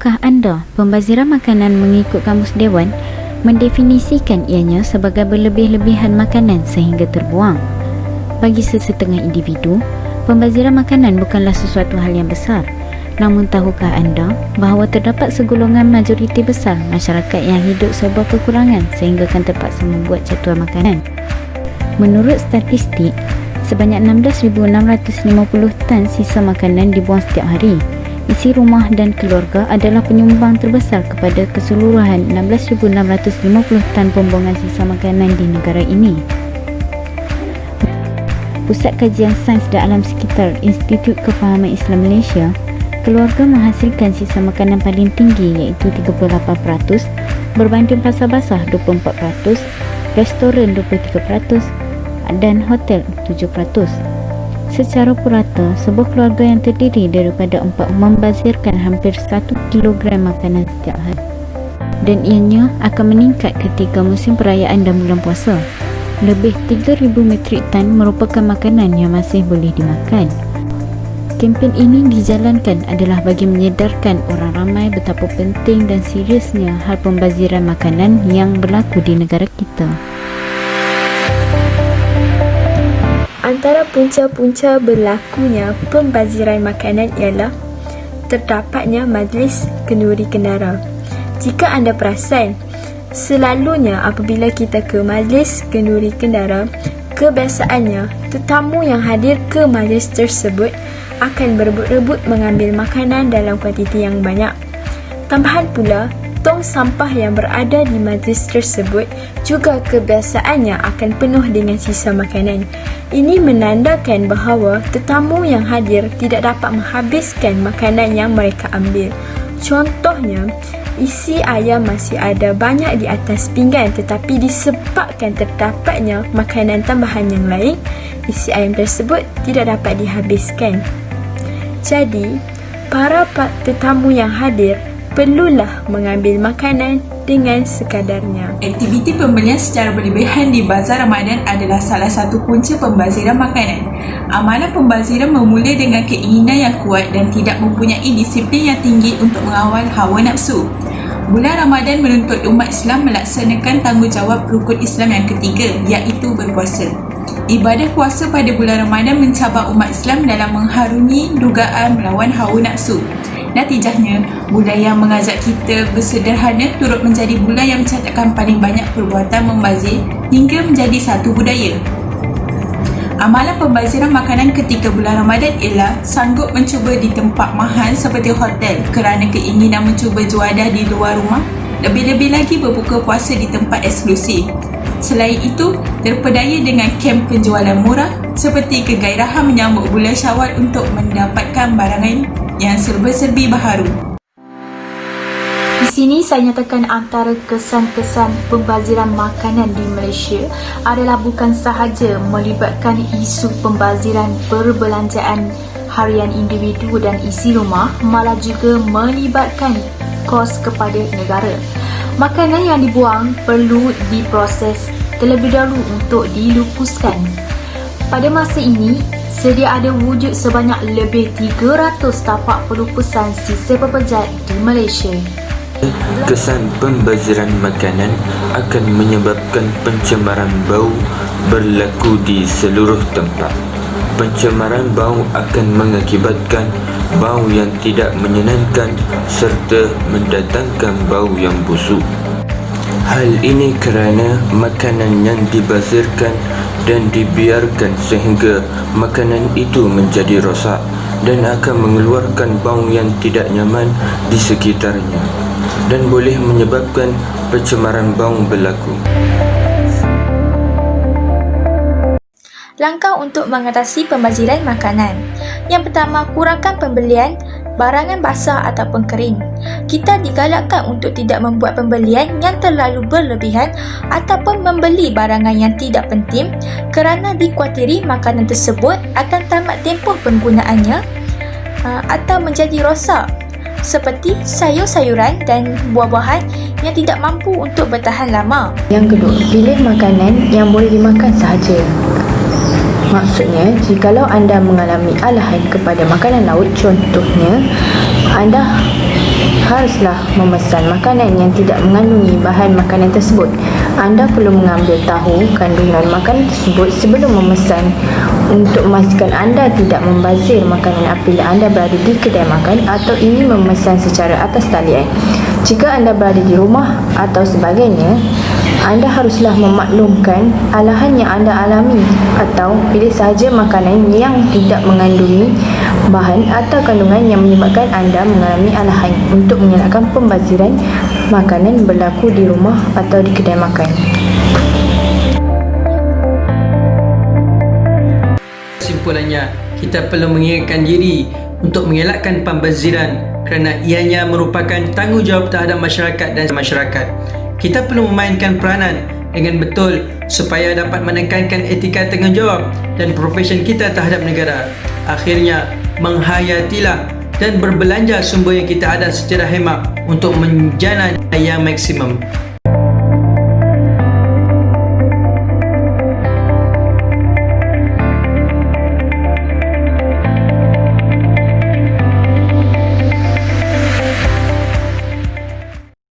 Tahukah anda, pembaziran makanan mengikut Kamus Dewan mendefinisikan ianya sebagai berlebih-lebihan makanan sehingga terbuang. Bagi sesetengah individu, pembaziran makanan bukanlah sesuatu hal yang besar. Namun tahukah anda bahawa terdapat segolongan majoriti besar masyarakat yang hidup serba kekurangan sehingga akan terpaksa membuat jadual makanan? Menurut statistik, sebanyak 16,650 tan sisa makanan dibuang setiap hari. Isi rumah dan keluarga adalah penyumbang terbesar kepada keseluruhan 16,650 tan pembuangan sisa makanan di negara ini. Pusat Kajian Sains dan Alam Sekitar Institut Kefahaman Islam Malaysia, keluarga menghasilkan sisa makanan paling tinggi iaitu 38%, berbanding pasar basah 24%, restoran 23% dan hotel 7%. Secara purata, sebuah keluarga yang terdiri daripada 4 membazirkan hampir 1 kilogram makanan setiap hari. Dan ianya akan meningkat ketika musim perayaan dan bulan puasa. Lebih 3,000 metrik tan merupakan makanan yang masih boleh dimakan. Kempen ini dijalankan adalah bagi menyedarkan orang ramai betapa penting dan seriusnya hal pembaziran makanan yang berlaku di negara kita. Antara punca-punca berlakunya pembaziran makanan ialah terdapatnya majlis kenduri kendara. Jika anda perasan, selalunya apabila kita ke majlis kenduri kendara, kebiasaannya tetamu yang hadir ke majlis tersebut akan berebut-rebut mengambil makanan dalam kuantiti yang banyak. Tambahan pula, tong sampah yang berada di majlis tersebut juga kebiasaannya akan penuh dengan sisa makanan. Ini menandakan bahawa tetamu yang hadir tidak dapat menghabiskan makanan yang mereka ambil. Contohnya, isi ayam masih ada banyak di atas pinggan, tetapi disebabkan terdapatnya makanan tambahan yang lain, isi ayam tersebut tidak dapat dihabiskan. Jadi, para tetamu yang hadir perlulah mengambil makanan dengan sekadarnya. Aktiviti pembelian secara berlebihan di Bazar Ramadan adalah salah satu punca pembaziran makanan. Amalan pembaziran bermula dengan keinginan yang kuat dan tidak mempunyai disiplin yang tinggi untuk mengawal hawa nafsu. Bulan Ramadan menuntut umat Islam melaksanakan tanggungjawab rukun Islam yang ketiga, iaitu berpuasa. Ibadah puasa pada bulan Ramadan mencabar umat Islam dalam mengharungi dugaan melawan hawa nafsu. Natijahnya, bulan yang mengajak kita bersederhana turut menjadi bulan yang mencatatkan paling banyak perbuatan membazir hingga menjadi satu budaya. Amalan pembaziran makanan ketika bulan Ramadan ialah sanggup mencuba di tempat mahal seperti hotel kerana keinginan mencuba juadah di luar rumah, lebih-lebih lagi berbuka puasa di tempat eksklusif. Selain itu, terpedaya dengan kem penjualan murah seperti kegairahan menyambut bulan Syawal untuk mendapatkan barangan yang serba-serbi baharu. Di sini saya nyatakan antara kesan-kesan pembaziran makanan di Malaysia adalah bukan sahaja melibatkan isu pembaziran perbelanjaan harian individu dan isi rumah, malah juga melibatkan kos kepada negara. Makanan yang dibuang perlu diproses terlebih dahulu untuk dilupuskan. Pada masa ini, sedia ada wujud sebanyak lebih 300 tapak pelupusan sisa pepejat di Malaysia. Kesan pembaziran makanan akan menyebabkan pencemaran bau berlaku di seluruh tempat. Pencemaran bau akan mengakibatkan bau yang tidak menyenangkan serta mendatangkan bau yang busuk. Hal ini kerana makanan yang dibazirkan dan dibiarkan sehingga makanan itu menjadi rosak dan akan mengeluarkan bau yang tidak nyaman di sekitarnya dan boleh menyebabkan pencemaran bau berlaku. Langkah untuk mengatasi pembaziran makanan. Yang pertama, kurangkan pembelian barangan basah ataupun kering. Kita digalakkan untuk tidak membuat pembelian yang terlalu berlebihan ataupun membeli barangan yang tidak penting kerana dikuatiri makanan tersebut akan tamat tempoh penggunaannya atau menjadi rosak, seperti sayur-sayuran dan buah-buahan yang tidak mampu untuk bertahan lama. Yang kedua, pilih makanan yang boleh dimakan sahaja. Maksudnya, jikalau anda mengalami alahan kepada makanan laut, contohnya anda haruslah memesan makanan yang tidak mengandungi bahan makanan tersebut. Anda perlu mengambil tahu kandungan makanan tersebut sebelum memesan untuk memastikan anda tidak membazir makanan apabila anda berada di kedai makan atau ingin memesan secara atas talian. Jika anda berada di rumah atau sebagainya, anda haruslah memaklumkan alahan yang anda alami atau pilih sahaja makanan yang tidak mengandungi bahan atau kandungan yang menyebabkan anda mengalami alahan untuk mengelakkan pembaziran makanan berlaku di rumah atau di kedai makan. Kesimpulannya, kita perlu mengingatkan diri untuk mengelakkan pembaziran kerana ianya merupakan tanggungjawab terhadap masyarakat dan masyarakat. Kita perlu memainkan peranan dengan betul supaya dapat menekankan etika tanggungjawab dan profesion kita terhadap negara. Akhirnya, menghayatilah dan berbelanja sumber yang kita ada secara hemat untuk menjana yang maksimum.